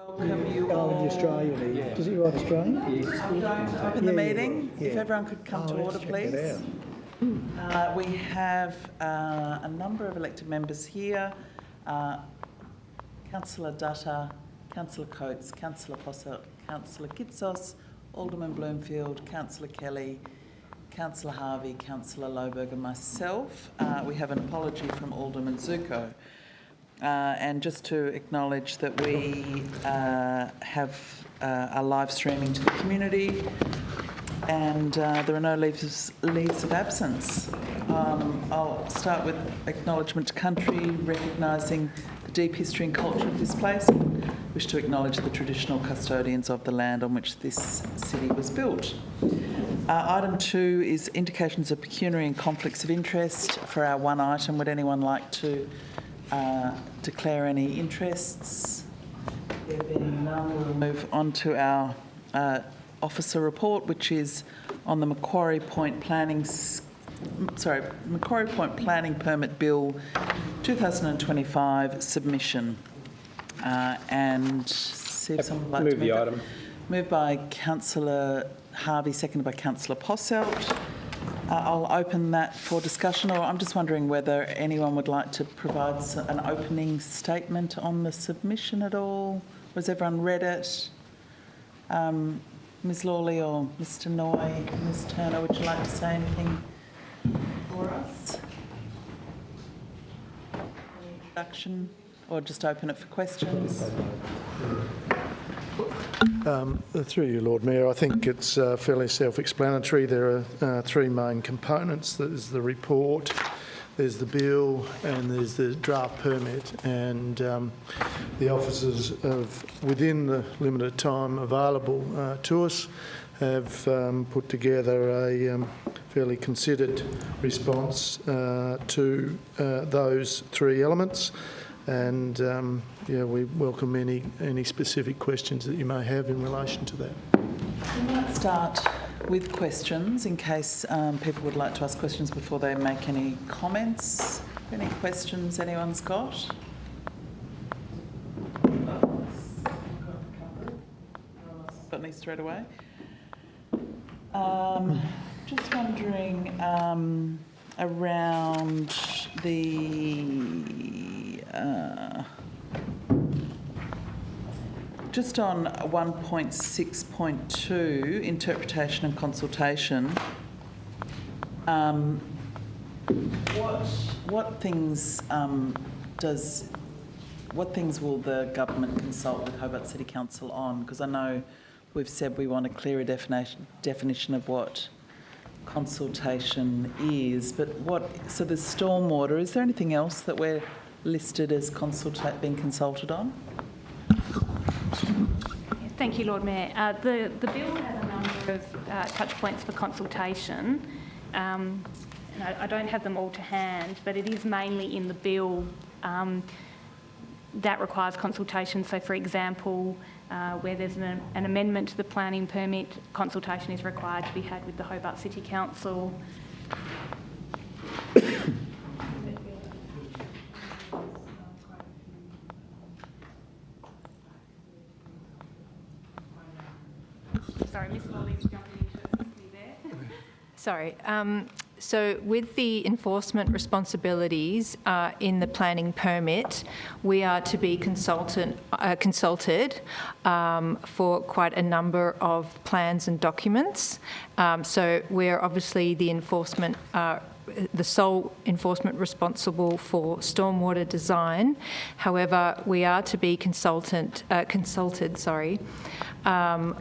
Welcome you all. Oh, the Australian. Yeah. Does he write Australian? Open the meeting. If everyone could come to order, please. We have a number of elected members here. Councillor Dutta, Councillor Coates, Councillor Posselt, Councillor Kitsos, Alderman Bloomfield, Councillor Kelly, Councillor Harvey, Councillor Loberg and myself. We have an apology from Alderman Zuko. And just to acknowledge that we have a live streaming to the community, and there are no leaves of absence. I'll start with acknowledgement to country, recognising the deep history and culture of this place. Wish to acknowledge the traditional custodians of the land on which this city was built. Item 2 is indications of pecuniary and conflicts of interest. For our one item, would anyone like to declare any interests? There being none, we'll move on to our officer report, which is on the Macquarie Point Planning Permit Bill 2025 submission. And see if someone would like to move the item. Moved by Councillor Harvey, seconded by Councillor Posselt. I'll open that for discussion, or I'm just wondering whether anyone would like to provide an opening statement on the submission at all. Has everyone read it? Ms Lawley or Mr Noy, Ms Turner, would you like to say anything for us? Any introduction, or just open it for questions? Through you, Lord Mayor, I think it's fairly self-explanatory. There are three main components. There's the report, there's the bill, and there's the draft permit. And the officers within the limited time available to us, have put together a fairly considered response to those three elements. And yeah, we welcome any specific questions that you may have in relation to that. We might start with questions in case people would like to ask questions before they make any comments. Any questions anyone's got? Got any straight away? Just wondering around the just on 1.6.2, interpretation and consultation. What things will the government consult with Hobart City Council on? Because I know we've said we want a clearer definition of what consultation is, but so the stormwater, is there anything else that we're listed as being consulted on? Thank you, Lord Mayor. The bill has a number of touch points for consultation. And I don't have them all to hand, but it is mainly in the bill that requires consultation. So, for example, where there's an amendment to the planning permit, consultation is required to be had with the Hobart City Council. Sorry, Ms Lawley's jumping into me there. Sorry. So with the enforcement responsibilities in the planning permit, we are to be consulted for quite a number of plans and documents. So we're obviously the sole enforcement responsible for stormwater design. However, we are to be consulted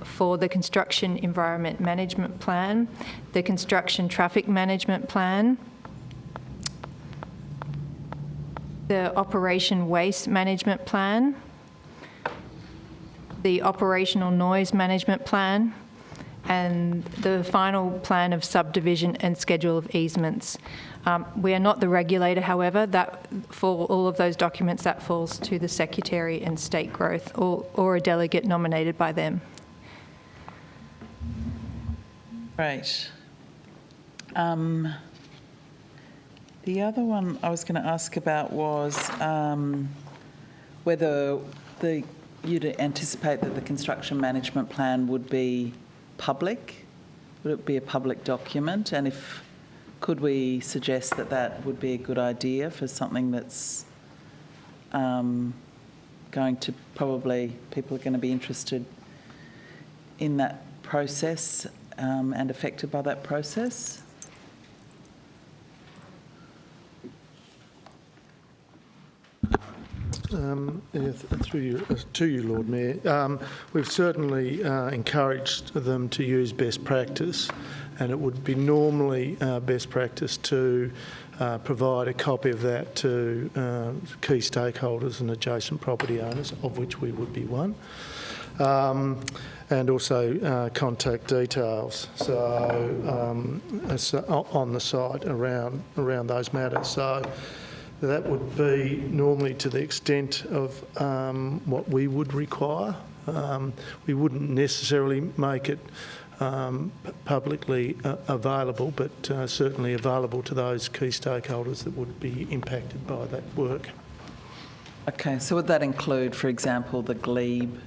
for the construction environment management plan, the construction traffic management plan, the operation waste management plan, the operational noise management plan, and the final plan of subdivision and schedule of easements. We are not the regulator, however. That for all of those documents, that falls to the Secretary and State Growth or a delegate nominated by them. Right. The other one I was going to ask about was whether the you'd anticipate that the construction management plan would be public? Would it be a public document? And if, could we suggest that that would be a good idea for something that's going to probably, people are going to be interested in that process and affected by that process? To you, Lord Mayor. We've certainly encouraged them to use best practice, and it would be normally best practice to provide a copy of that to key stakeholders and adjacent property owners, of which we would be one. And also contact details on the site around those matters. So that would be normally to the extent of what we would require. We wouldn't necessarily make it publicly available, but certainly available to those key stakeholders that would be impacted by that work. Okay, so would that include, for example, the Glebe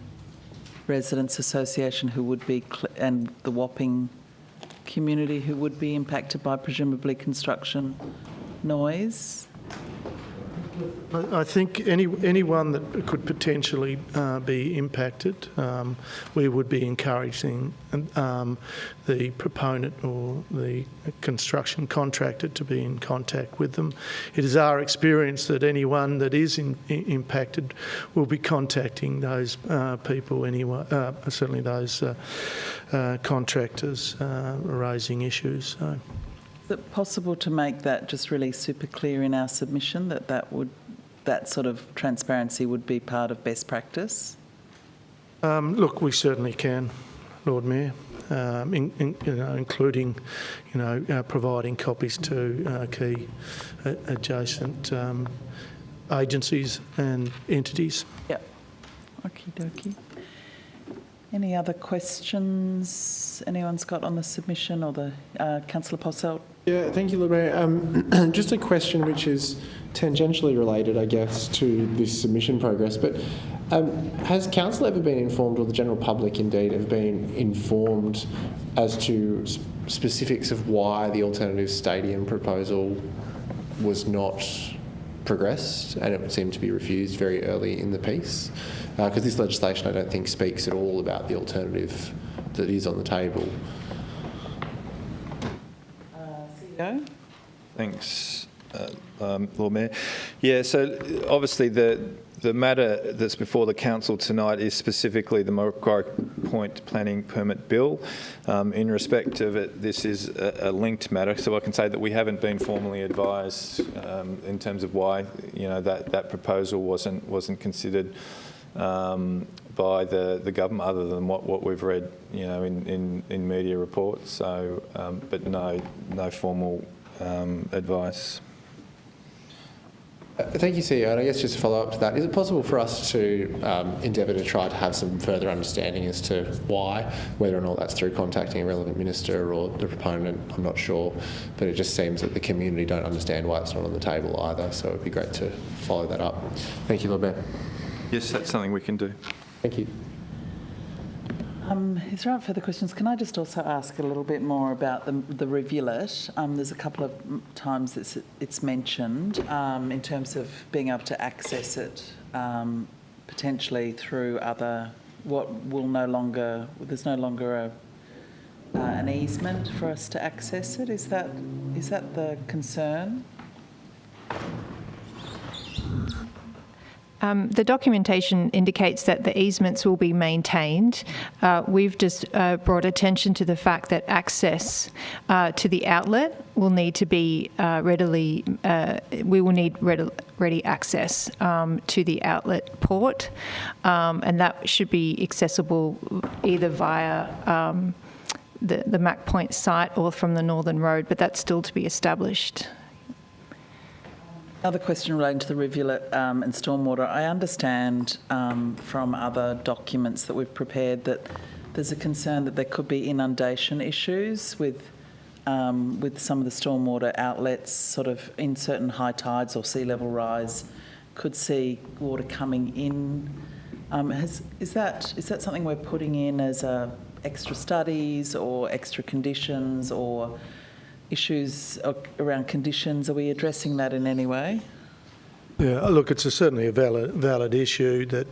Residents Association who would be, and the Wapping community who would be impacted by presumably construction noise? I think anyone that could potentially be impacted, we would be encouraging the proponent or the construction contractor to be in contact with them. It is our experience that anyone that is impacted will be contacting those people anyway, certainly those contractors raising issues. So. Is it possible to make that just really super clear in our submission that sort of transparency would be part of best practice? Look, we certainly can, Lord Mayor, including, providing copies to key adjacent agencies and entities. Yep. Okie dokie. Any other questions anyone's got on the submission or the Councillor Posselt? Yeah, thank you, Lord Mayor. Just a question which is tangentially related, I guess, to this submission progress, but has Council ever been informed, or the general public indeed have been informed as to specifics of why the alternative stadium proposal was not progressed and it seemed to be refused very early in the piece? Because this legislation, I don't think, speaks at all about the alternative that is on the table. CEO? Thanks, Lord Mayor. Yeah, so obviously the matter that's before the council tonight is specifically the Macquarie Point Planning Permit Bill. In respect of it, this is a linked matter, so I can say that we haven't been formally advised in terms of why that proposal wasn't considered by the government, other than what we've read, in media reports. So, but no formal advice. Thank you, CEO. And I guess just to follow up to that, is it possible for us to endeavour to try to have some further understanding as to why, whether or not that's through contacting a relevant minister or the proponent? I'm not sure, but it just seems that the community don't understand why it's not on the table either. So it'd be great to follow that up. Thank you, Lord Mayor. Yes, that's something we can do. Thank you. If there aren't further questions, can I just also ask a little bit more about the rivulet? There's a couple of times it's mentioned in terms of being able to access it potentially through other, there's no longer an easement for us to access it. Is that the concern? The documentation indicates that the easements will be maintained. We've just brought attention to the fact that access to the outlet will need to be we will need ready access to the outlet port, and that should be accessible either via the Mac Point site or from the Northern Road, but that's still to be established. Another question relating to the rivulet and stormwater. I understand from other documents that we've prepared that there's a concern that there could be inundation issues with some of the stormwater outlets, sort of in certain high tides or sea level rise, could see water coming in Is that something we're putting in as extra studies or extra conditions or issues around conditions? Are we addressing that in any way? Yeah, look, it's certainly a valid issue that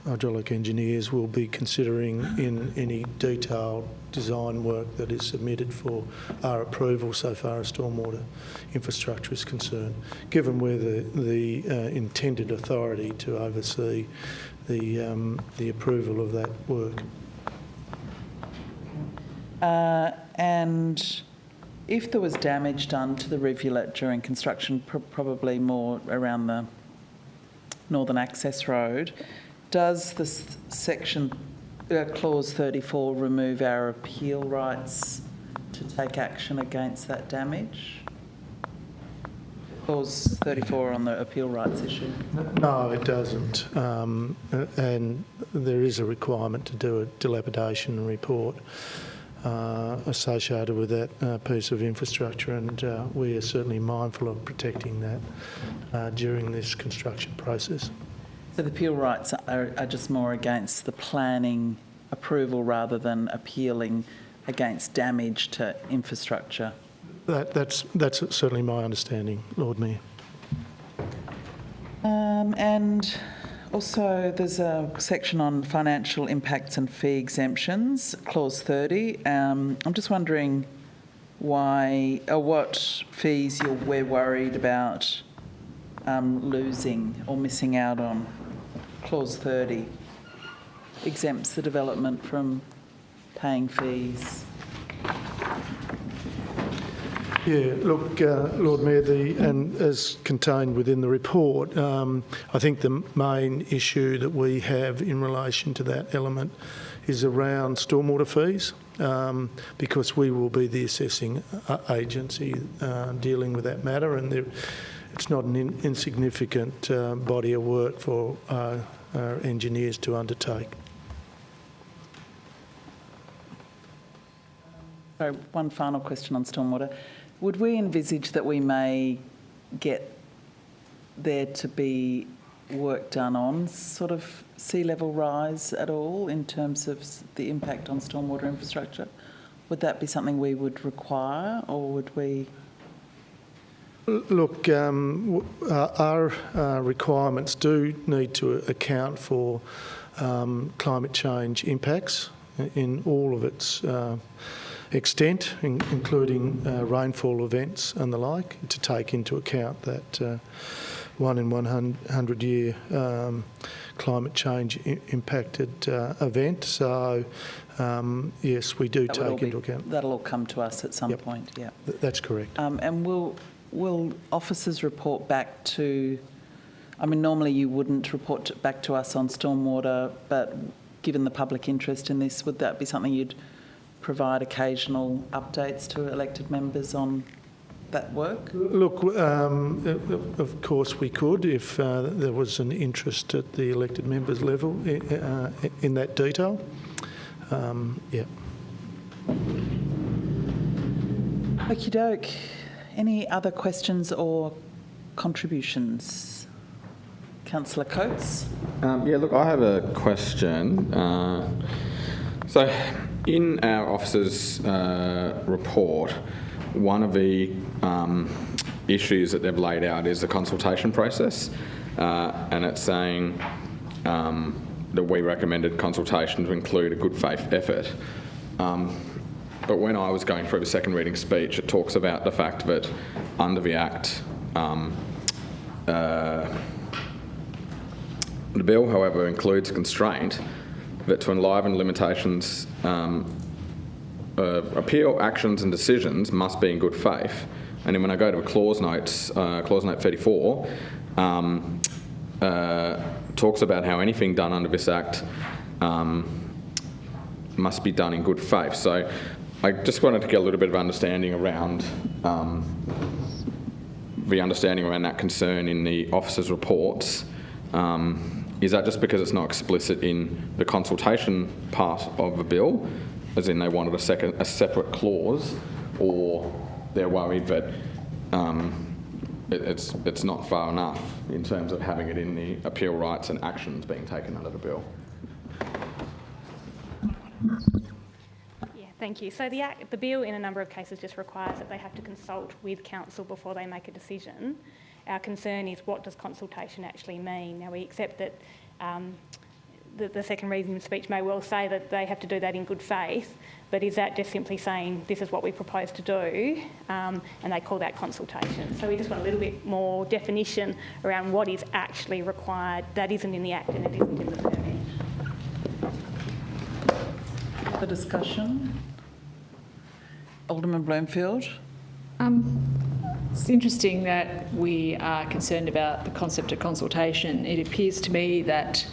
hydraulic engineers will be considering in any detailed design work that is submitted for our approval so far as stormwater infrastructure is concerned, given we're the intended authority to oversee the approval of that work. And if there was damage done to the rivulet during construction, probably more around the Northern Access Road, does this section, clause 34, remove our appeal rights to take action against that damage? Clause 34 on the appeal rights issue. No, it doesn't. And there is a requirement to do a dilapidation report associated with that piece of infrastructure, and we are certainly mindful of protecting that during this construction process. So the appeal rights are just more against the planning approval rather than appealing against damage to infrastructure? That's certainly my understanding, Lord Mayor. And also there's a section on financial impacts and fee exemptions, clause 30. I'm just wondering why or what fees we're worried about losing or missing out on. Clause 30 exempts the development from paying fees. Yeah, look, Lord Mayor, and as contained within the report, I think the main issue that we have in relation to that element is around stormwater fees, because we will be the assessing agency dealing with that matter, and it's not an insignificant body of work for our engineers to undertake. So one final question on stormwater. Would we envisage that we may get there to be work done on sort of sea level rise at all in terms of the impact on stormwater infrastructure? Would that be something we would require, or would we? Look, our requirements do need to account for climate change impacts in all of its extent, including rainfall events and the like, to take into account that 1 in 100 year climate change impacted event. So yes, we do take into account. That'll all come to us at some point, yeah. That's correct. And will officers report back to, I mean, normally you wouldn't report back to us on stormwater, but given the public interest in this, would that be something you'd provide occasional updates to elected members on that work? Look, of course we could if there was an interest at the elected members level in that detail. Yeah. Okie doke. Any other questions or contributions? Councillor Coates? Yeah, look, I have a question. So in our officers' report, one of the issues that they've laid out is the consultation process, and it's saying that we recommended consultation to include a good faith effort. But when I was going through the second reading speech, it talks about the fact that under the Act, the bill, however, includes a constraint that to enliven limitations, appeal actions and decisions must be in good faith. And then when I go to the clause notes, clause note 34, talks about how anything done under this Act must be done in good faith. So I just wanted to get a little bit of understanding around that concern in the officers' reports. Is that just because it's not explicit in the consultation part of the bill, as in they wanted a separate clause, or they're worried that it's not far enough in terms of having it in the appeal rights and actions being taken under the bill. Yeah, thank you. So the bill in a number of cases just requires that they have to consult with council before they make a decision. Our concern is, what does consultation actually mean? Now, we accept that the second reason in speech may well say that they have to do that in good faith, but is that just simply saying this is what we propose to do, and they call that consultation? So we just want a little bit more definition around what is actually required that isn't in the Act and it isn't in the permit. The discussion. Alderman Bloomfield. It's interesting that we are concerned about the concept of consultation. It appears to me that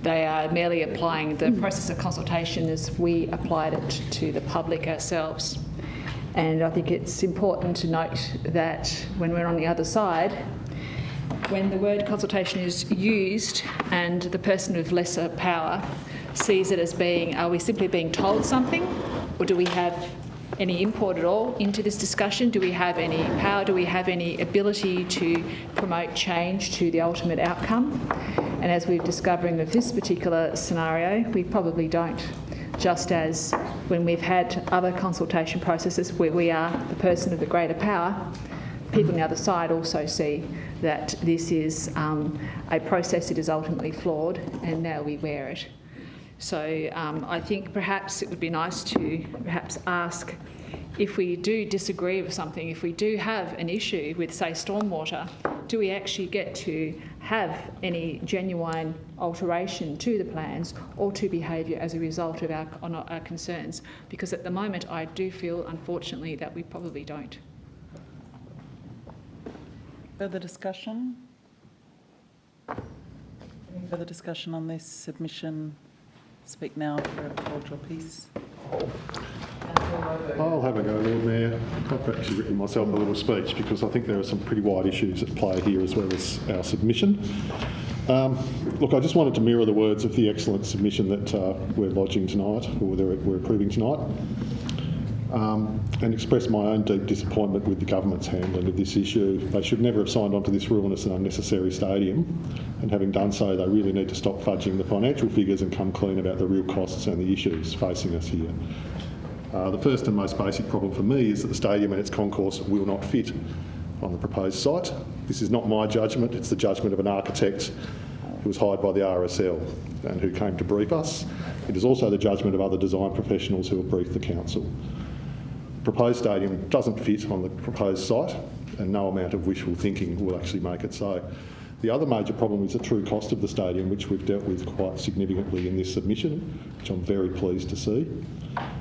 they are merely applying the process of consultation as we applied it to the public ourselves. And I think it's important to note that when we're on the other side, when the word consultation is used and the person with lesser power sees it as being, are we simply being told something, or do we have any import at all into this discussion? Do we have any power? Do we have any ability to promote change to the ultimate outcome? And as we're discovering with this particular scenario, we probably don't. Just as when we've had other consultation processes where we are the person of the greater power, people on the other side also see that this is a process that is ultimately flawed, and now we wear it. So I think perhaps it would be nice to perhaps ask, if we do disagree with something, if we do have an issue with, say, stormwater, do we actually get to have any genuine alteration to the plans or to behaviour as a result of our concerns? Because at the moment I do feel, unfortunately, that we probably don't. Further discussion? Any further discussion on this submission? Speak now for a hold your peace. I'll have a go, Lord Mayor. I've actually written myself a little speech because I think there are some pretty wide issues at play here as well as our submission. Look, I just wanted to mirror the words of the excellent submission that we're lodging tonight, or we're approving tonight, and express my own deep disappointment with the government's handling of this issue. They should never have signed on to this ruinous and unnecessary stadium, and having done so, they really need to stop fudging the financial figures and come clean about the real costs and the issues facing us here. The first and most basic problem for me is that the stadium and its concourse will not fit on the proposed site. This is not my judgment, it's the judgment of an architect who was hired by the RSL and who came to brief us. It is also the judgment of other design professionals who have briefed the council. The proposed stadium doesn't fit on the proposed site, and no amount of wishful thinking will actually make it so. The other major problem is the true cost of the stadium, which we've dealt with quite significantly in this submission, which I'm very pleased to see.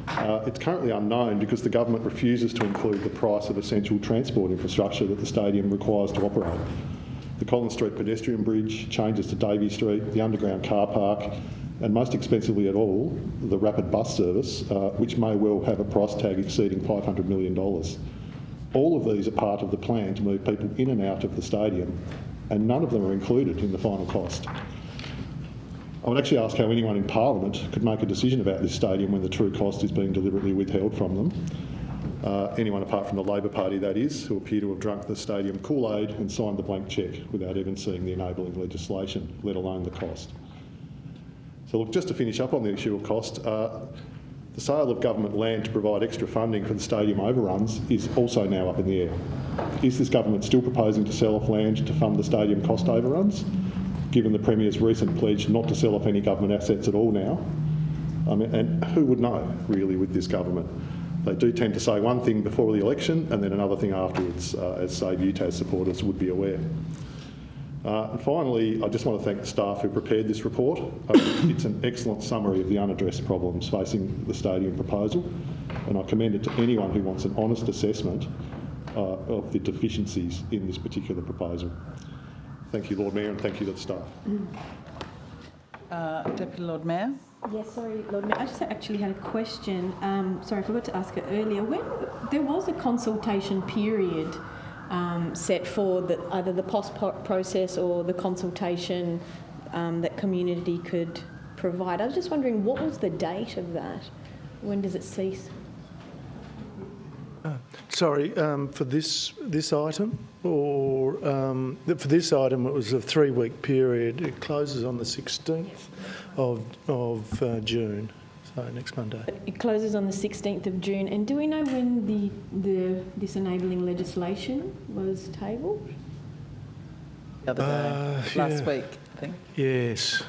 It's currently unknown because the government refuses to include the price of essential transport infrastructure that the stadium requires to operate. The Collins Street pedestrian bridge, changes to Davey Street, the underground car park, and most expensively at all, the rapid bus service, which may well have a price tag exceeding $500 million. All of these are part of the plan to move people in and out of the stadium, and none of them are included in the final cost. I would actually ask how anyone in Parliament could make a decision about this stadium when the true cost is being deliberately withheld from them. Anyone apart from the Labor Party, that is, who appear to have drunk the stadium Kool-Aid and signed the blank cheque without even seeing the enabling legislation, let alone the cost. So look, just to finish up on the issue of cost, the sale of government land to provide extra funding for the stadium overruns is also now up in the air. Is this government still proposing to sell off land to fund the stadium cost overruns, given the Premier's recent pledge not to sell off any government assets at all now? I mean, and who would know, really, with this government? They do tend to say one thing before the election and then another thing afterwards, as Save UTAS supporters would be aware. And finally, I just want to thank the staff who prepared this report. It's an excellent summary of the unaddressed problems facing the stadium proposal, and I commend it to anyone who wants an honest assessment of the deficiencies in this particular proposal. Thank you, Lord Mayor, and thank you to the staff. Deputy Lord Mayor. Yes, sorry, Lord Mayor. I just actually had a question. Sorry, I forgot to ask it earlier. When there was a consultation period set for either the POS process or the consultation that community could provide, I was just wondering, what was the date of that? When does it cease? Sorry, for this item, or for this item, it was a 3-week period. It closes on the 16th of June, so next Monday. It closes on the 16th of June. And do we know when this enabling legislation was tabled? The other day, last week, I think. Yes,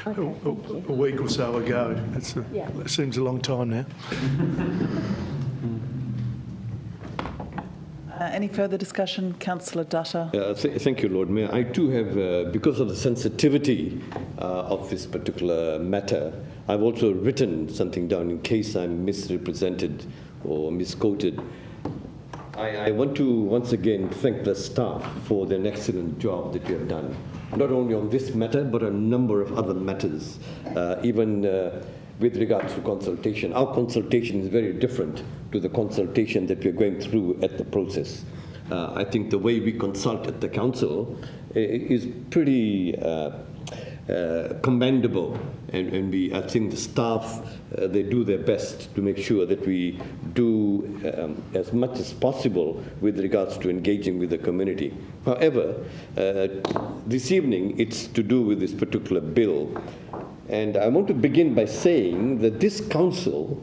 Okay, thank you. a week or so ago. It seems a long time now. Any further discussion? Councillor Dutta. Thank you, Lord Mayor. I too have, because of the sensitivity of this particular matter, I've also written something down in case I'm misrepresented or misquoted. I want to once again thank the staff for an excellent job that you have done, not only on this matter, but a number of other matters, even with regards to consultation. Our consultation is very different to the consultation that we're going through at the process. I think the way we consult at the council is pretty commendable, and I think the staff, they do their best to make sure that we do as much as possible with regards to engaging with the community. However, this evening it's to do with this particular bill, and I want to begin by saying that this council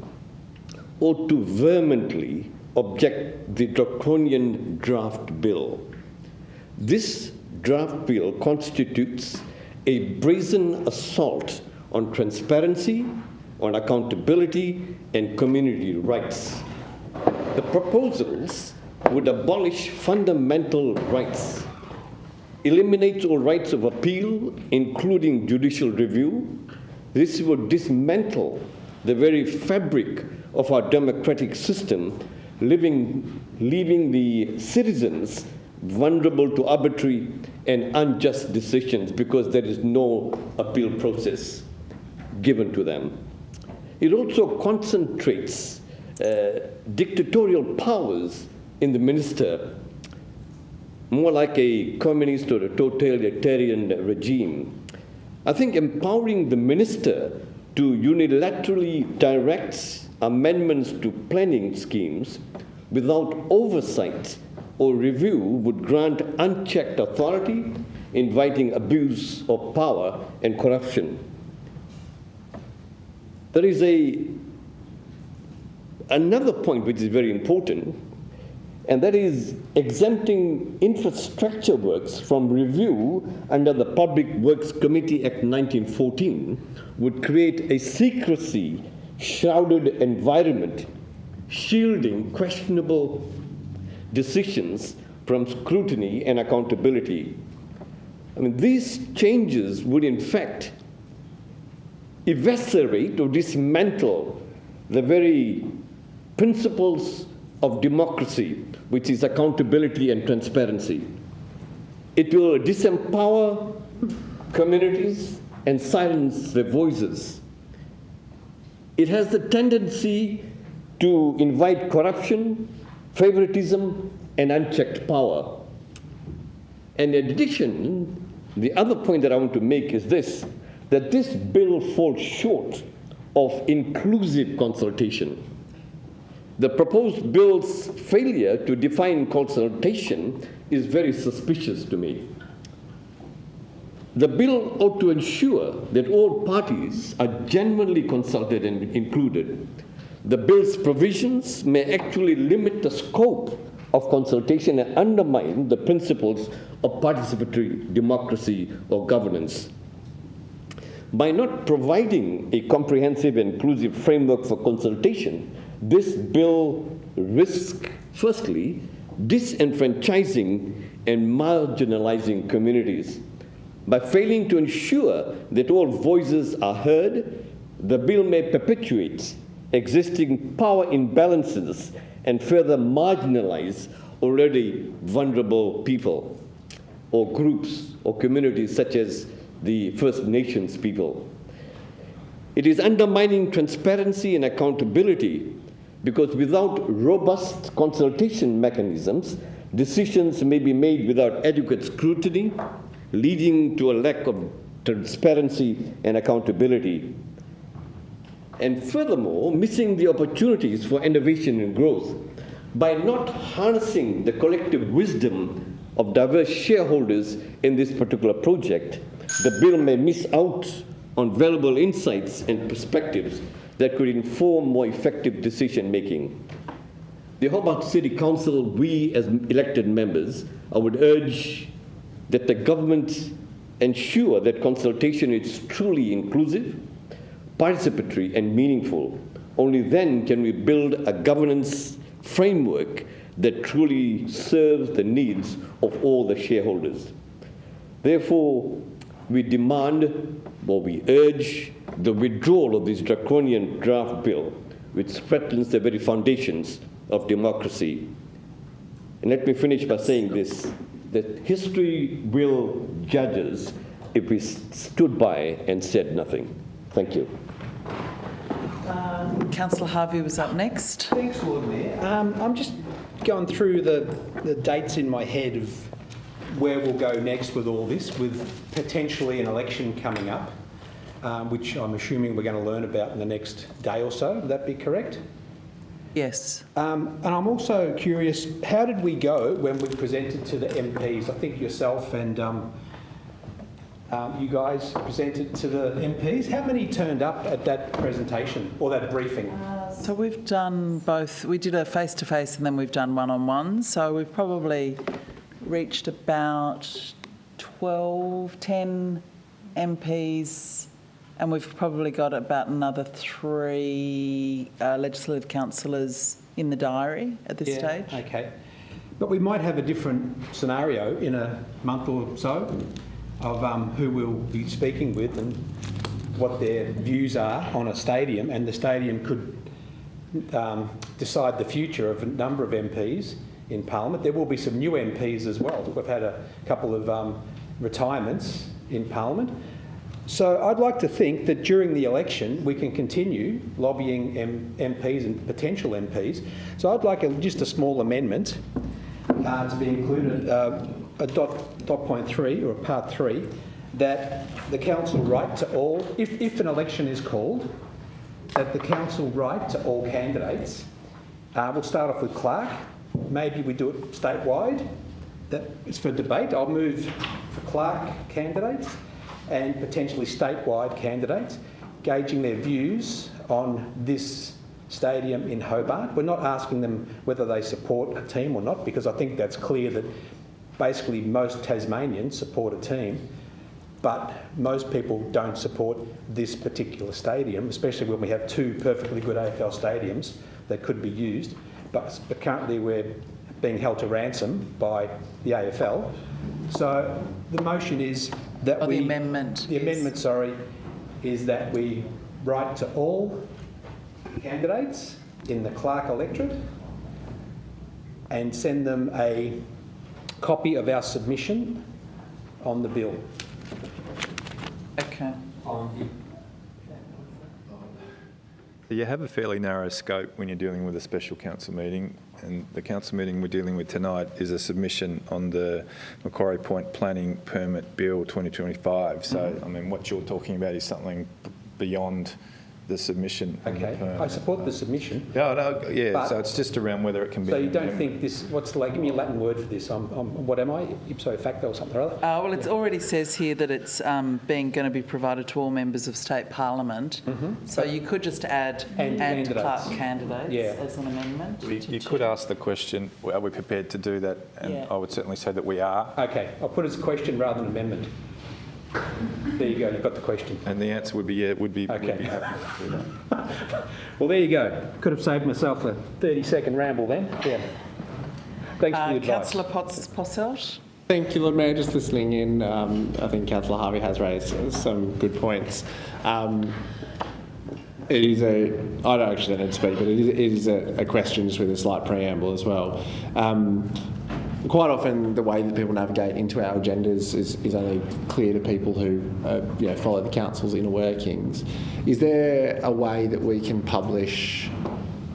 ought to vehemently object the draconian draft bill. This draft bill constitutes a brazen assault on transparency, on accountability, and community rights. The proposals would abolish fundamental rights, eliminate all rights of appeal, including judicial review. This would dismantle the very fabric of our democratic system, leaving the citizens vulnerable to arbitrary and unjust decisions because there is no appeal process given to them. It also concentrates dictatorial powers in the minister, more like a communist or a totalitarian regime. I think empowering the minister to unilaterally direct amendments to planning schemes without oversight or review would grant unchecked authority, inviting abuse of power and corruption. There is another point which is very important, and that is exempting infrastructure works from review under the Public Works Committee Act 1914 would create a secrecy-shrouded environment, shielding questionable decisions from scrutiny and accountability. I mean, these changes would in fact eviscerate or dismantle the very principles of democracy, which is accountability and transparency. It will disempower communities and silence their voices. It has the tendency to invite corruption, favoritism, and unchecked power. And in addition, the other point that I want to make is this, that this bill falls short of inclusive consultation. The proposed bill's failure to define consultation is very suspicious to me. The bill ought to ensure that all parties are genuinely consulted and included. The bill's provisions may actually limit the scope of consultation and undermine the principles of participatory democracy or governance. By not providing a comprehensive and inclusive framework for consultation, this bill risks, firstly, disenfranchising and marginalizing communities. By failing to ensure that all voices are heard, the bill may perpetuate existing power imbalances and further marginalize already vulnerable people or groups or communities such as the First Nations people. It is undermining transparency and accountability because without robust consultation mechanisms, decisions may be made without adequate scrutiny, leading to a lack of transparency and accountability. And furthermore, missing the opportunities for innovation and growth. by not harnessing the collective wisdom of diverse shareholders in this particular project, the bill may miss out on valuable insights and perspectives that could inform more effective decision making. The Hobart City Council, we as elected members, I would urge that the government ensure that consultation is truly inclusive, participatory and meaningful. Only then can we build a governance framework that truly serves the needs of all the shareholders. Therefore, we demand, or we urge, the withdrawal of this draconian draft bill, which threatens the very foundations of democracy. And let me finish by saying this, that history will judge us if we stood by and said nothing. Thank you. Councillor Harvey was up next. Thanks, Lord Mayor. I'm just going through the dates in my head of where we'll go next with all this, with potentially an election coming up, which I'm assuming we're going to learn about in the next day or so. Would that be correct? Yes. And I'm also curious, how did we go when we presented to the MPs? I think yourself and you guys presented to the MPs. How many turned up at that presentation or that briefing? So we've done both. We did a face-to-face and then we've done one-on-one. So we've probably reached about 10 MPs, and we've probably got about another 3 legislative councillors in the diary at this stage. Okay. But we might have a different scenario in a month or so of who we'll be speaking with and what their views are on a stadium, and the stadium could decide the future of a number of MPs in Parliament. There will be some new MPs as well. We've had a couple of retirements in Parliament. So I'd like to think that during the election we can continue lobbying MPs and potential MPs. So I'd like just a small amendment to be included, a dot point 3 or a part 3, that the council right to all, if an election is called, that the council right to all candidates. We'll start off with Clark. Maybe we do it statewide. That is for debate. I'll move for Clark candidates and potentially statewide candidates, gauging their views on this stadium in Hobart. We're not asking them whether they support a team or not, because I think that's clear that basically most Tasmanians support a team, but most people don't support this particular stadium, especially when we have 2 perfectly good AFL stadiums that could be used. But currently we're being held to ransom by the AFL. So the motion is that the amendment. The amendment, sorry, is that we write to all candidates in the Clark electorate and send them a copy of our submission on the bill. Okay. You have a fairly narrow scope when you're dealing with a special council meeting, and the council meeting we're dealing with tonight is a submission on the Macquarie Point Planning Permit Bill 2025. So, I mean, what you're talking about is something beyond the submission. Okay, I support the submission. No, yeah, so it's just around whether it can be... So you don't think this, what's the, like, give me a Latin word for this, what am I, ipso facto or something or other? Well, it already says here that it's going to be provided to all members of state parliament. So you could just add Clark candidates as an amendment. You could ask the question, are we prepared to do that? And I would certainly say that we are. Okay, I'll put it as a question rather than amendment. There you go, you've got the question. And the answer would be, yeah, would be happy to do that. Well, there you go. Could have saved myself a 30-second ramble then. Yeah. Thanks for the advice. Councillor Posselt. Thank you, Lord Mayor. Just listening in, I think Councillor Harvey has raised some good points. It is I don't actually need to speak, but it is a question just with a slight preamble as well. Quite often the way that people navigate into our agendas is only clear to people who follow the council's inner workings. Is there a way that we can publish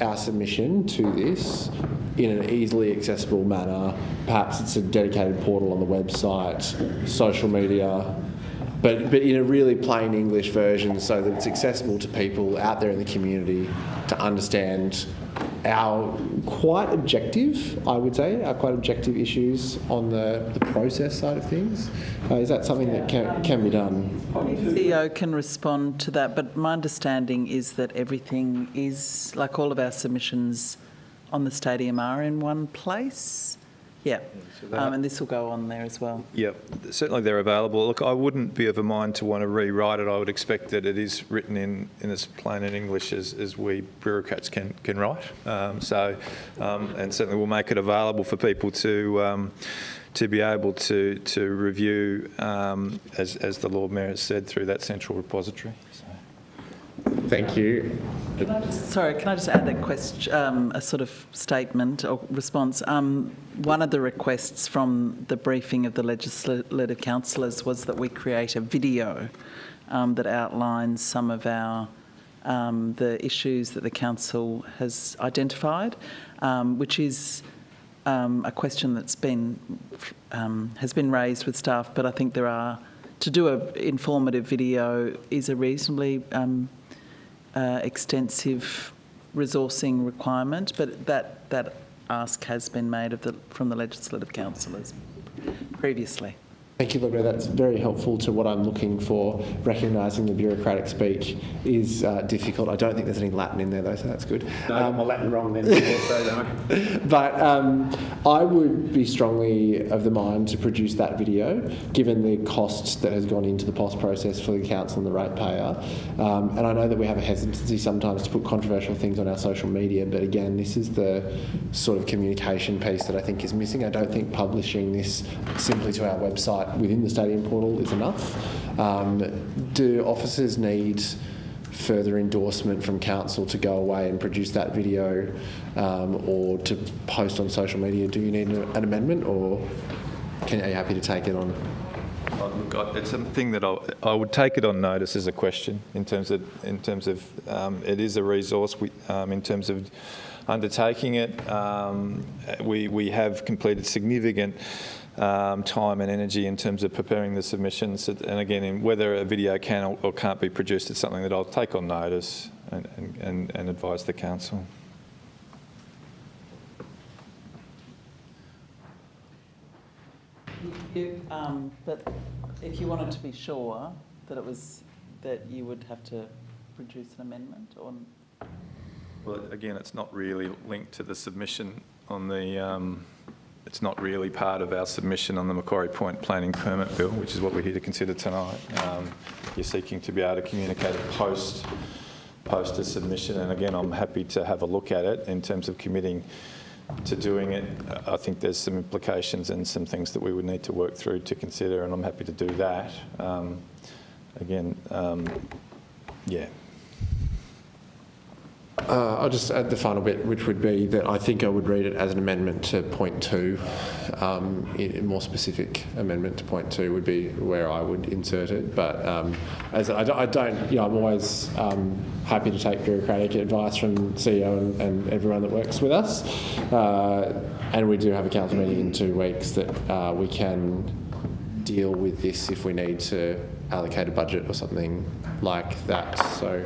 our submission to this in an easily accessible manner? Perhaps it's a dedicated portal on the website, social media, but in a really plain English version so that it's accessible to people out there in the community to understand our quite objective, I would say, our quite objective issues on the process side of things. Is that something that can be done? CEO can respond to that, but my understanding is that everything is, like all of our submissions on the stadium are in one place. Yeah, and this will go on there as well. Yep, certainly they're available. Look, I wouldn't be of a mind to want to rewrite it. I would expect that it is written in as plain in English as we bureaucrats can write. And certainly we'll make it available for people to be able to review, as the Lord Mayor has said, through that central repository. Thank you. Can I just add that question, a sort of statement or response? One of the requests from the briefing of the legislative councillors was that we create a video that outlines some of our the issues that the council has identified, which is a question that's been has been raised with staff. But I think to do an informative video is a reasonably extensive resourcing requirement, but that ask has been made from the legislative councillors previously. Thank you, Lord Mayor. That's very helpful to what I'm looking for. Recognising the bureaucratic speak is difficult. I don't think there's any Latin in there, though, so that's good. No, I got my Latin wrong then. But I would be strongly of the mind to produce that video, given the costs that has gone into the POS process for the council and the ratepayer. And I know that we have a hesitancy sometimes to put controversial things on our social media, but again, this is the sort of communication piece that I think is missing. I don't think publishing this simply to our website within the stadium portal is enough. Do officers need further endorsement from council to go away and produce that video or to post on social media? Do you need an amendment, or are you happy to take it on? It's something that I would take it on notice as a question in terms of it is a resource. In terms of undertaking it, we have completed significant time and energy in terms of preparing the submissions, and again, whether a video can or can't be produced, it's something that I'll take on notice and advise the council. But if you wanted to be sure that you would have to produce an amendment, or well, again, it's not really linked to the submission on the. It's not really part of our submission on the Macquarie Point Planning Permit Bill, which is what we're here to consider tonight. You're seeking to be able to communicate it post a submission, and again, I'm happy to have a look at it in terms of committing to doing it. I think there's some implications and some things that we would need to work through to consider, and I'm happy to do that. Yeah. I'll just add the final bit, which would be that I think I would read it as an amendment to point 2. A more specific amendment to point 2 would be where I would insert it. But as I'm always happy to take bureaucratic advice from CEO and everyone that works with us. And we do have a council meeting in 2 weeks that we can deal with this if we need to allocate a budget or something like that. So.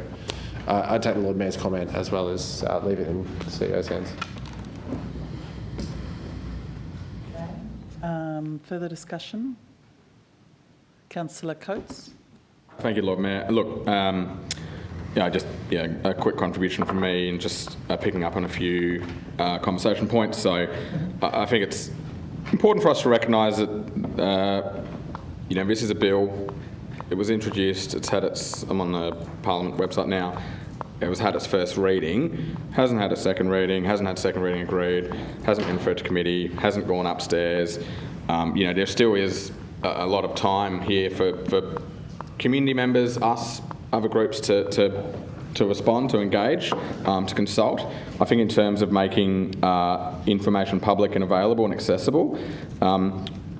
I'd take the Lord Mayor's comment as well as leave it in the CEO's hands. Further discussion? Councillor Coates. Thank you, Lord Mayor. Look, a quick contribution from me and just picking up on a few conversation points. So I think it's important for us to recognise that, this is a bill. It was introduced, I'm on the Parliament website now, it had its first reading, hasn't had a second reading, hasn't had second reading agreed, hasn't been referred to committee, hasn't gone upstairs. There still is a lot of time here for community members, us, other groups to respond, to engage, to consult. I think in terms of making information public and available and accessible,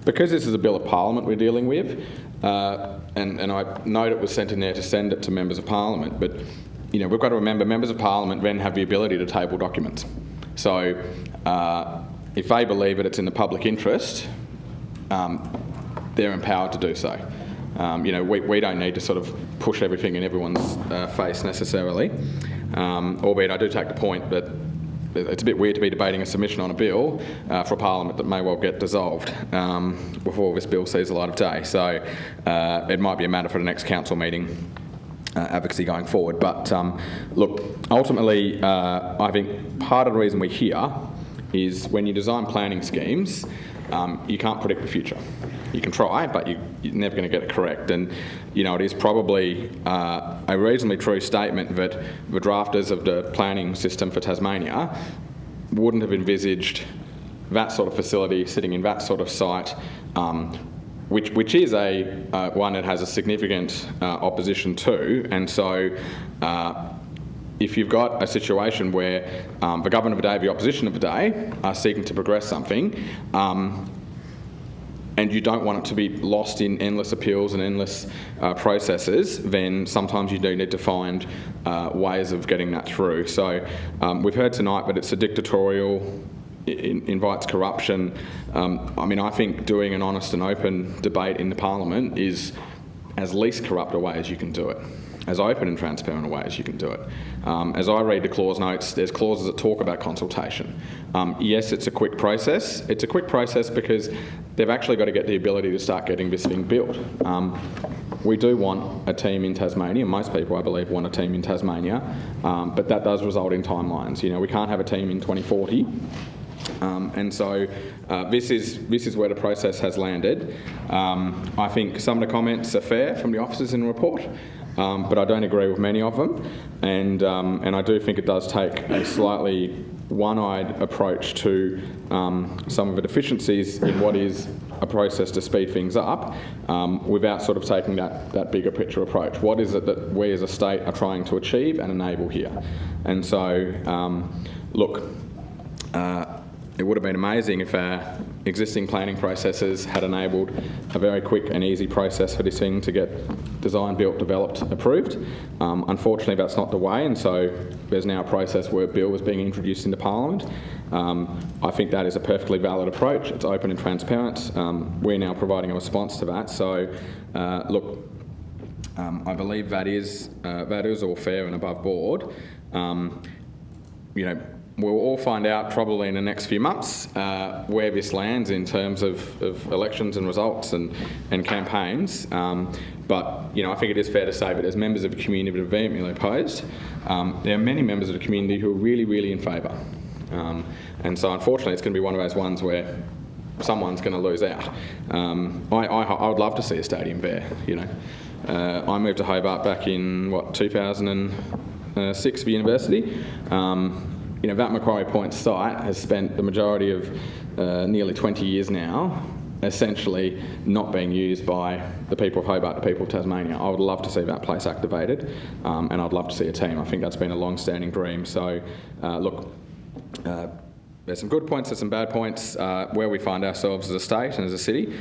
because this is a bill of Parliament we're dealing with, and I note it was sent in there to send it to members of Parliament, but we've got to remember members of Parliament then have the ability to table documents. So if they believe that it's in the public interest, they're empowered to do so. We don't need to sort of push everything in everyone's face necessarily, albeit I do take the point that it's a bit weird to be debating a submission on a bill for a parliament that may well get dissolved before this bill sees the light of day. So it might be a matter for the next council meeting advocacy going forward. But look, ultimately, I think part of the reason we're here is when you design planning schemes, you can't predict the future. You can try, but you're never going to get it correct. And, you know, it is probably a reasonably true statement that the drafters of the planning system for Tasmania wouldn't have envisaged that sort of facility sitting in that sort of site, which is one that has a significant opposition to. And so if you've got a situation where the government of the day, the opposition of the day, are seeking to progress something, and you don't want it to be lost in endless appeals and endless processes, then sometimes you do need to find ways of getting that through. So we've heard tonight that it's a dictatorial, invites corruption. I mean, I think doing an honest and open debate in the Parliament is as least corrupt a way as you can do it, as open and transparent a way as you can do it. As I read the clause notes, there's clauses that talk about consultation. Yes, it's a quick process. It's a quick process because they've actually got to get the ability to start getting this thing built. We do want a team in Tasmania. Most people, I believe, want a team in Tasmania, but that does result in timelines. You know, we can't have a team in 2040. And so this is where the process has landed. I think some of the comments are fair from the officers in the report, but I don't agree with many of them, and I do think it does take a slightly one-eyed approach to some of the deficiencies in what is a process to speed things up, without sort of taking that bigger picture approach. What is it that we as a state are trying to achieve and enable here? And so, look, it would have been amazing if our existing planning processes had enabled a very quick and easy process for this thing to get designed, built, developed, approved. Unfortunately, that's not the way, and so there's now a process where a bill is being introduced into Parliament. I think that is a perfectly valid approach. It's open and transparent. We're now providing a response to that. So, look, I believe that is all fair and above board. You know, we'll all find out probably in the next few months where this lands in terms of elections and results and campaigns. But, you know, I think it is fair to say that as members of the community that are vehemently opposed, there are many members of the community who are really, really in favour. And so, unfortunately, it's going to be one of those ones where someone's going to lose out. I would love to see a stadium there, you know. I moved to Hobart back in, 2006 for university. You know, that Macquarie Point site has spent the majority of nearly 20 years now essentially not being used by the people of Hobart, the people of Tasmania. I would love to see that place activated, and I'd love to see a team. I think that's been a long-standing dream. So, look, there's some good points, there's some bad points. Where we find ourselves as a state and as a city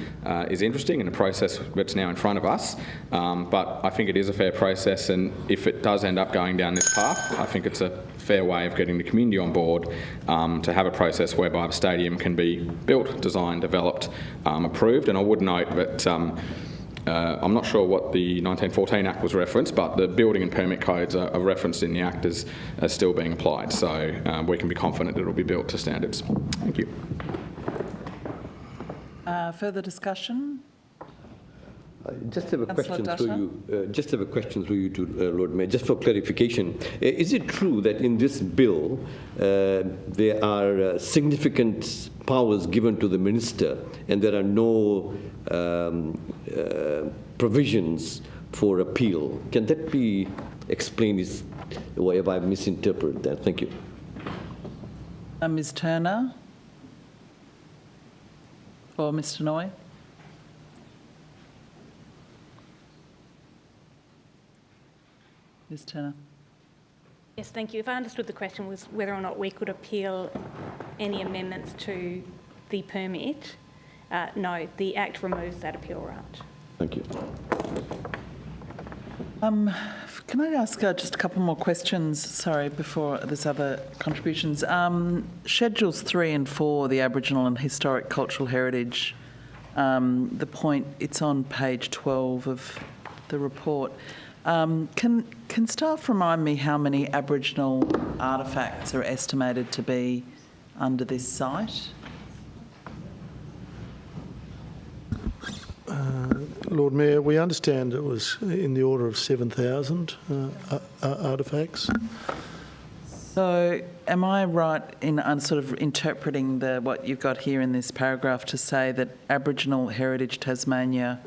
is interesting, and a process that's now in front of us. But I think it is a fair process, and if it does end up going down this path, I think it's a fair way of getting the community on board to have a process whereby the stadium can be built, designed, developed, approved. And I would note that I'm not sure what the 1914 Act was referenced, but the building and permit codes are referenced in the Act as still being applied. So we can be confident that it will be built to standards. Thank you. Further discussion? Just have a question through you. Just have a question through you to Lord Mayor, just for clarification. Is it true that in this bill there are significant powers given to the minister, and there are no provisions for appeal? Can that be explained? If I misinterpret that, thank you. Ms. Turner or Mr. Noy? Ms. Turner. Yes, thank you. If I understood the question was whether or not we could appeal any amendments to the permit, no, the Act removes that appeal right. Thank you. Can I ask just a couple more questions, sorry, before there's other contributions? Schedules 3 and 4, the Aboriginal and Historic Cultural Heritage, the point, it's on page 12 of the report. Can staff remind me how many Aboriginal artefacts are estimated to be under this site? Lord Mayor, we understand it was in the order of 7,000 artefacts. So am I right in sort of interpreting what you've got here in this paragraph to say that Aboriginal Heritage Tasmania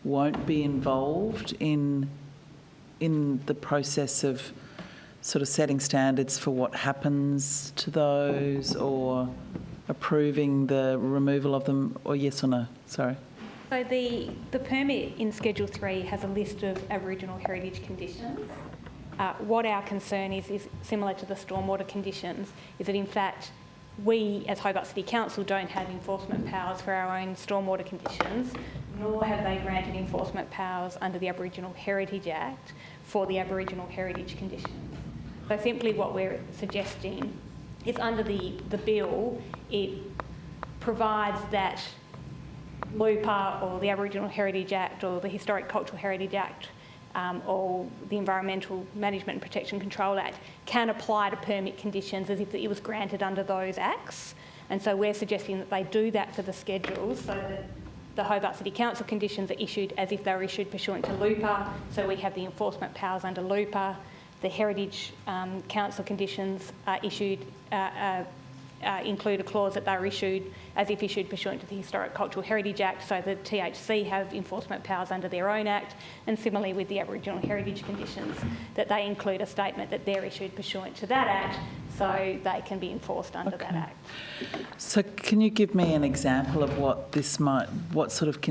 won't be involved in the process of sort of setting standards for what happens to those or approving the removal of them, or yes or no? Sorry. So the permit in Schedule 3 has a list of Aboriginal heritage conditions. What our concern is similar to the stormwater conditions, is that in fact we as Hobart City Council don't have enforcement powers for our own stormwater conditions, nor have they granted enforcement powers under the Aboriginal Heritage Act for the Aboriginal heritage conditions. So simply what we're suggesting is under the bill, it provides that LUPA or the Aboriginal Heritage Act or the Historic Cultural Heritage Act or the Environmental Management and Protection Control Act can apply to permit conditions as if it was granted under those acts. And so we're suggesting that they do that for the schedules so that the Hobart City Council conditions are issued as if they were issued pursuant to LUPA, so we have the enforcement powers under LUPA. The Heritage Council conditions are issued include a clause that they're issued as if issued pursuant to the Historic Cultural Heritage Act, so the THC have enforcement powers under their own act, and similarly with the Aboriginal heritage conditions, that they include a statement that they're issued pursuant to that act, so they can be enforced under that act. So can you give me an example of what sort of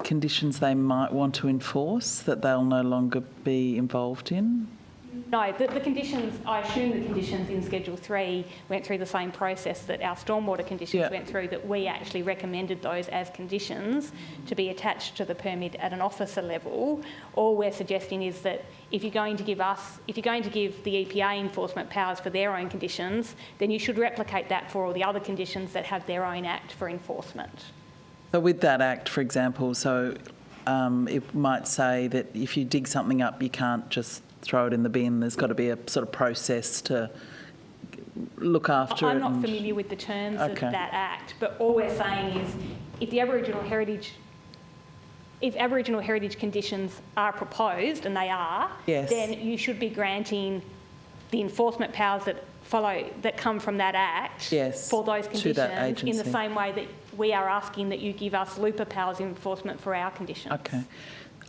conditions they might want to enforce that they'll no longer be involved in? No, the conditions, I assume the conditions in Schedule 3 went through the same process that our stormwater conditions went through, that we actually recommended those as conditions to be attached to the permit at an officer level. All we're suggesting is that if you're going to give the EPA enforcement powers for their own conditions, then you should replicate that for all the other conditions that have their own act for enforcement. So with that act, for example, it might say that if you dig something up, you can't just throw it in the bin. There's got to be a sort of process to look after it. I'm not familiar with the terms of that act, but all we're saying is if Aboriginal heritage conditions are proposed, and they are, then you should be granting the enforcement powers that come from that act for those conditions in the same way that we are asking that you give us LUPA powers enforcement for our conditions. Okay.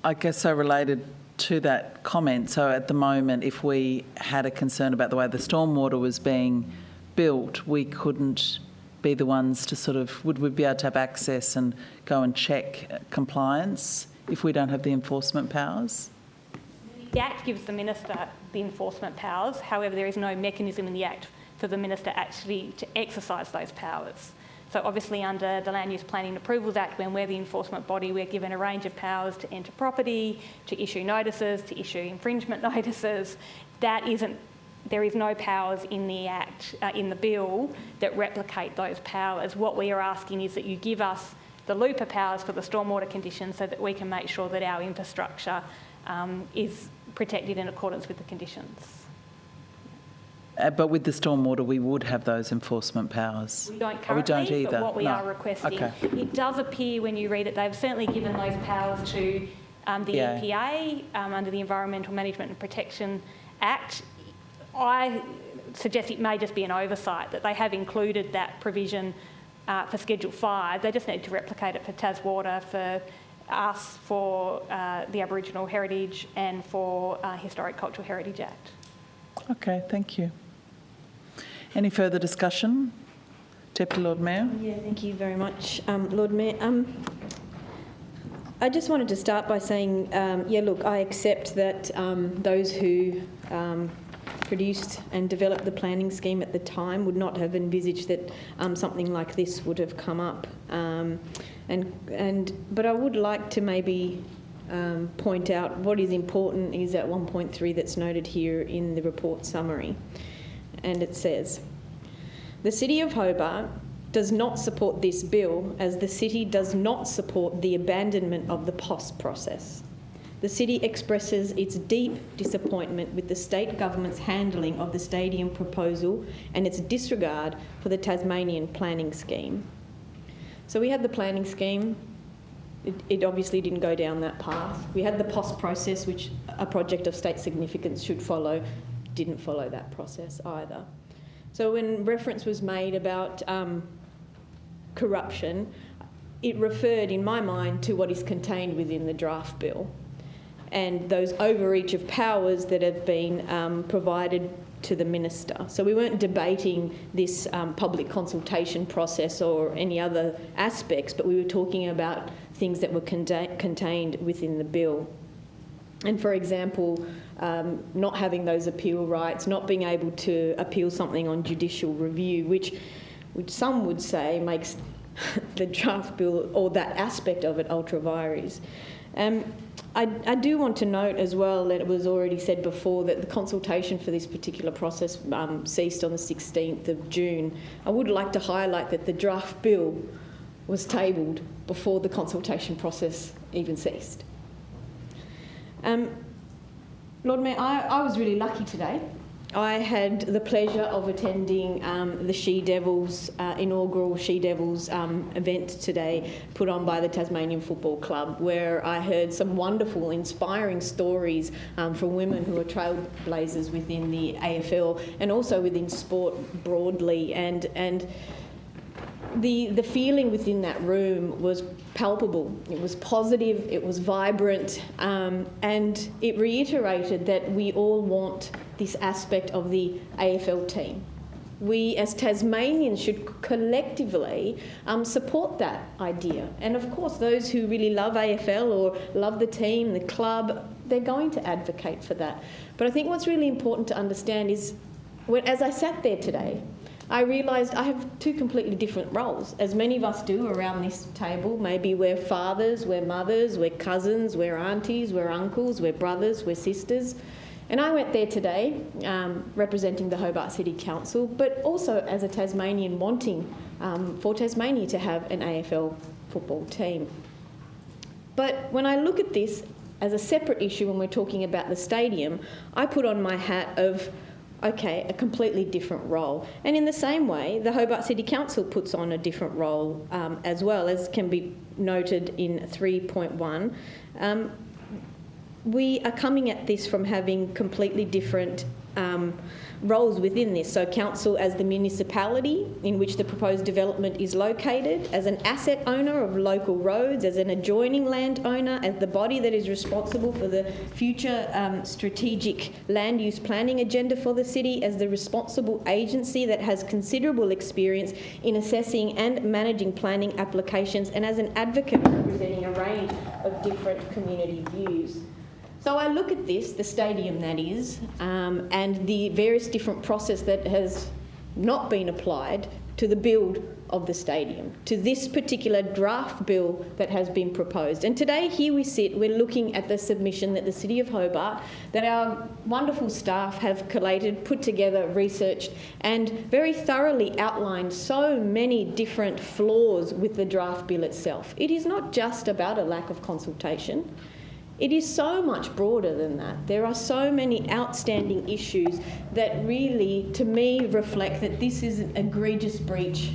I guess so related to that comment, so at the moment if we had a concern about the way the stormwater was being built, we couldn't be the ones to would we be able to have access and go and check compliance if we don't have the enforcement powers? The Act gives the Minister the enforcement powers, however there is no mechanism in the Act for the Minister actually to exercise those powers. So obviously under the Land Use Planning and Approvals Act, when we're the enforcement body, we're given a range of powers to enter property, to issue notices, to issue infringement notices. There is no powers in the Act, in the bill, that replicate those powers. What we are asking is that you give us the LUPA powers for the stormwater conditions so that we can make sure that our infrastructure is protected in accordance with the conditions. But with the stormwater, we would have those enforcement powers. We don't currently, we don't either. But what we are requesting, it does appear when you read it, they've certainly given those powers to the EPA under the Environmental Management and Protection Act. I suggest it may just be an oversight that they have included that provision for Schedule 5. They just need to replicate it for Taswater, for us, for the Aboriginal Heritage and for Historic Cultural Heritage Act. Okay, thank you. Any further discussion? Deputy Lord Mayor? Yeah, thank you very much, Lord Mayor. I just wanted to start by saying, look, I accept that those who produced and developed the planning scheme at the time would not have envisaged that something like this would have come up. But I would like to maybe point out what is important is at 1.3 that's noted here in the report summary. And it says, the City of Hobart does not support this bill as the City does not support the abandonment of the POS process. The City expresses its deep disappointment with the State Government's handling of the stadium proposal and its disregard for the Tasmanian planning scheme. So we had the planning scheme. It obviously didn't go down that path. We had the POS process, which a project of state significance should follow, didn't follow that process either. So when reference was made about corruption, it referred, in my mind, to what is contained within the draft bill and those overreach of powers that have been provided to the minister. So we weren't debating this public consultation process or any other aspects, but we were talking about things that were contained within the bill. And for example, not having those appeal rights, not being able to appeal something on judicial review, which some would say makes the draft bill, or that aspect of it, ultra vires. I do want to note as well that it was already said before that the consultation for this particular process ceased on the 16th of June. I would like to highlight that the draft bill was tabled before the consultation process even ceased. Lord Mayor, I was really lucky today. I had the pleasure of attending the She Devils, inaugural She Devils event today put on by the Tasmanian Football Club, where I heard some wonderful, inspiring stories from women who are trailblazers within the AFL and also within sport broadly. And the feeling within that room was palpable. It was positive, it was vibrant, and it reiterated that we all want this aspect of the AFL team. We as Tasmanians should collectively support that idea. And of course, those who really love AFL or love the team, the club, they're going to advocate for that. But I think what's really important to understand is, as I sat there today, I realised I have two completely different roles, as many of us do around this table. Maybe we're fathers, we're mothers, we're cousins, we're aunties, we're uncles, we're brothers, we're sisters. And I went there today representing the Hobart City Council, but also as a Tasmanian wanting for Tasmania to have an AFL football team. But when I look at this as a separate issue when we're talking about the stadium, I put on my hat of, okay, a completely different role. And in the same way, the Hobart City Council puts on a different role as well, as can be noted in 3.1. We are coming at this from having completely different roles within this. So council as the municipality in which the proposed development is located, as an asset owner of local roads, as an adjoining landowner, as the body that is responsible for the future strategic land use planning agenda for the city, as the responsible agency that has considerable experience in assessing and managing planning applications, and as an advocate representing a range of different community views. So I look at this, the stadium that is, and the various different process that has not been applied to the build of the stadium, to this particular draft bill that has been proposed. And today, here we sit, we're looking at the submission that the City of Hobart, that our wonderful staff have collated, put together, researched, and very thoroughly outlined so many different flaws with the draft bill itself. It is not just about a lack of consultation. It is so much broader than that. There are so many outstanding issues that really, to me, reflect that this is an egregious breach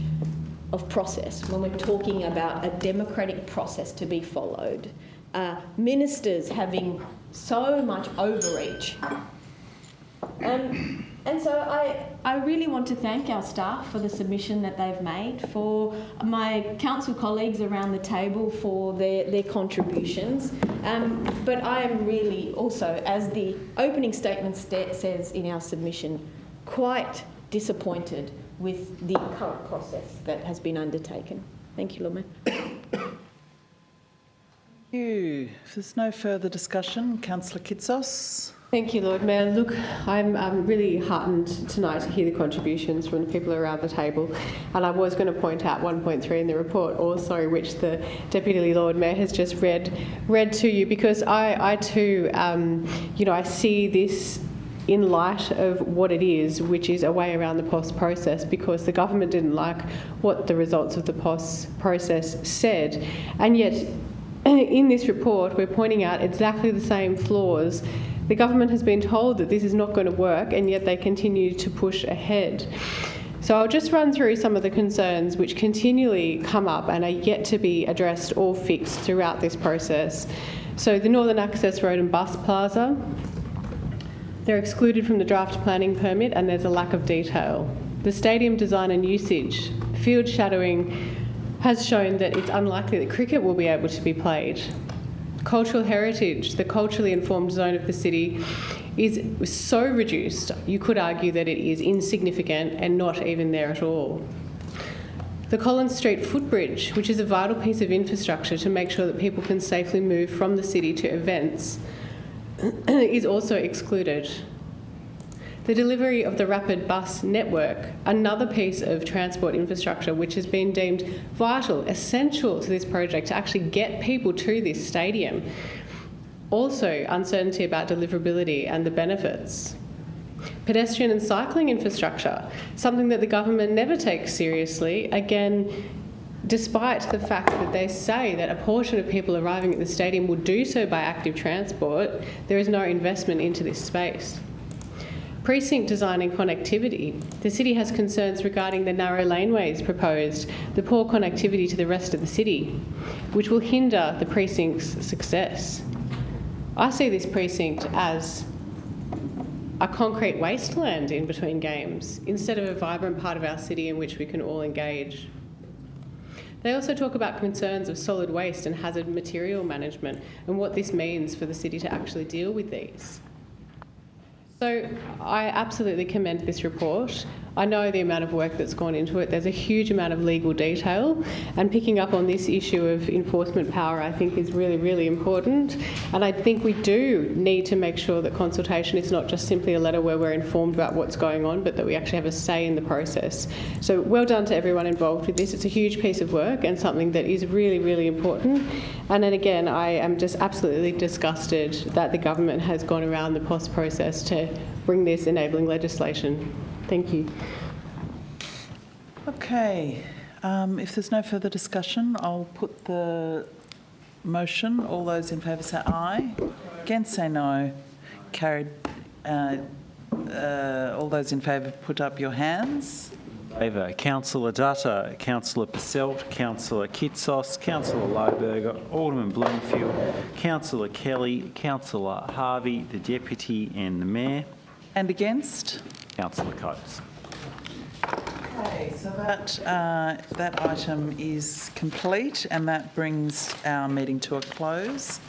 of process when we're talking about a democratic process to be followed. Ministers having so much overreach. And so I really want to thank our staff for the submission that they've made, for my council colleagues around the table for their contributions. But I am really also, as the opening statement says in our submission, quite disappointed with the current process that has been undertaken. Thank you, Lord Mayor. Thank you. If there's no further discussion, Councillor Kitsos. Thank you, Lord Mayor. Look, I'm really heartened tonight to hear the contributions from the people around the table, and I was going to point out 1.3 in the report also, which the Deputy Lord Mayor has just read to you, because I too, I see this in light of what it is, which is a way around the POS process, because the government didn't like what the results of the POS process said, and yet in this report, we're pointing out exactly the same flaws. The government has been told that this is not going to work, and yet they continue to push ahead. So I'll just run through some of the concerns which continually come up and are yet to be addressed or fixed throughout this process. So the Northern Access Road and Bus Plaza, they're excluded from the draft planning permit and there's a lack of detail. The stadium design and usage, field shadowing has shown that it's unlikely that cricket will be able to be played. Cultural heritage, the culturally informed zone of the city, is so reduced, you could argue that it is insignificant and not even there at all. The Collins Street footbridge, which is a vital piece of infrastructure to make sure that people can safely move from the city to events, is also excluded. The delivery of the rapid bus network, another piece of transport infrastructure which has been deemed vital, essential to this project to actually get people to this stadium. Also, uncertainty about deliverability and the benefits. Pedestrian and cycling infrastructure, something that the government never takes seriously, again, despite the fact that they say that a portion of people arriving at the stadium will do so by active transport, there is no investment into this space. Precinct design and connectivity. The city has concerns regarding the narrow laneways proposed, the poor connectivity to the rest of the city, which will hinder the precinct's success. I see this precinct as a concrete wasteland in between games, instead of a vibrant part of our city in which we can all engage. They also talk about concerns of solid waste and hazard material management and what this means for the city to actually deal with these. So I absolutely commend this report. I know the amount of work that's gone into it. There's a huge amount of legal detail, and picking up on this issue of enforcement power I think is really, really important. And I think we do need to make sure that consultation is not just simply a letter where we're informed about what's going on, but that we actually have a say in the process. So well done to everyone involved with this. It's a huge piece of work and something that is really, really important. And then again, I am just absolutely disgusted that the government has gone around the POS process to bring this enabling legislation. Thank you. Okay, if there's no further discussion, I'll put the motion. All those in favour say aye. Against say no. Carried. All those in favour put up your hands. Favour. Councillor Dutta, Councillor Passelt, Councillor Kitsos, Councillor Lohberger, Alderman Bloomfield, Councillor Kelly, Councillor Harvey, the Deputy and the Mayor. And against? Councillor Coates. Okay, so that item is complete, and that brings our meeting to a close.